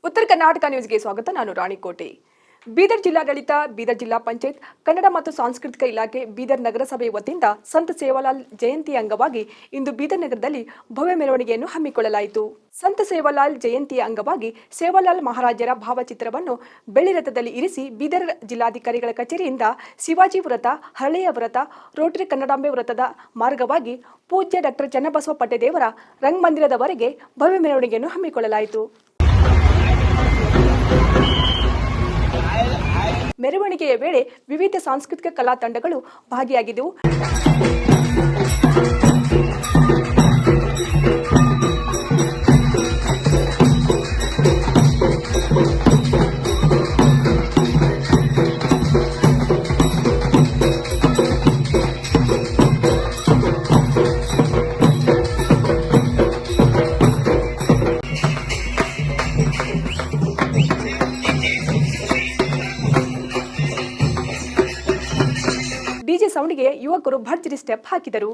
ಉತ್ತರ ಕರ್ನಾಟಕ ನ್ಯೂಸ್ಗೆ ಸ್ವಾಗತ. ನಾನು ರಾಣಿಕೋಟೆ. ಬೀದರ್ ಜಿಲ್ಲಾಡಳಿತ, ಬೀದರ್ ಜಿಲ್ಲಾ ಪಂಚಾಯತ್, ಕನ್ನಡ ಮತ್ತು ಸಾಂಸ್ಕೃತಿಕ ಇಲಾಖೆ, ಬೀದರ್ ನಗರಸಭೆ ವತಿಯಿಂದ ಸಂತ ಸೇವಾಲಾಲ್ ಜಯಂತಿ ಅಂಗವಾಗಿ ಇಂದು ಬೀದರ್ ನಗರದಲ್ಲಿ ಭವ್ಯ ಮೆರವಣಿಗೆಯನ್ನು ಹಮ್ಮಿಕೊಳ್ಳಲಾಯಿತು. ಸಂತ ಸೇವಾಲಾಲ್ ಜಯಂತಿಯ ಅಂಗವಾಗಿ ಸೇವಾಲಾಲ್ ಮಹಾರಾಜರ ಭಾವಚಿತ್ರವನ್ನು ಬೆಳ್ಳಿ ರಥದಲ್ಲಿ ಇರಿಸಿ ಬೀದರ್ ಜಿಲ್ಲಾಧಿಕಾರಿಗಳ ಕಚೇರಿಯಿಂದ ಶಿವಾಜಿ ವೃತ್ತ, ಹರಳೆಯ ವೃತ್ತ, ರೋಟರಿ ಕನ್ನಡಾಂಬೆ ವೃತ್ತದ ಮಾರ್ಗವಾಗಿ ಪೂಜ್ಯ ಡಾಕ್ಟರ್ ಚನ್ನಬಸವ ಪಟ್ಟದೇವರ ರಂಗಮಂದಿರದವರೆಗೆ ಭವ್ಯ ಮೆರವಣಿಗೆಯನ್ನು ಹಮ್ಮಿಕೊಳ್ಳಲಾಯಿತು. ಮೆರವಣಿಗೆಯ ವೇಳೆ ವಿವಿಧ ಸಾಂಸ್ಕೃತಿಕ ಕಲಾ ತಂಡಗಳು ಭಾಗಿಯಾಗಿದ್ದವು. ಡಿಜೆ ಸೌಂಡ್ಗೆ ಯುವಕರು ಭರ್ಜರಿ ಸ್ಟೆಪ್ ಹಾಕಿದರು.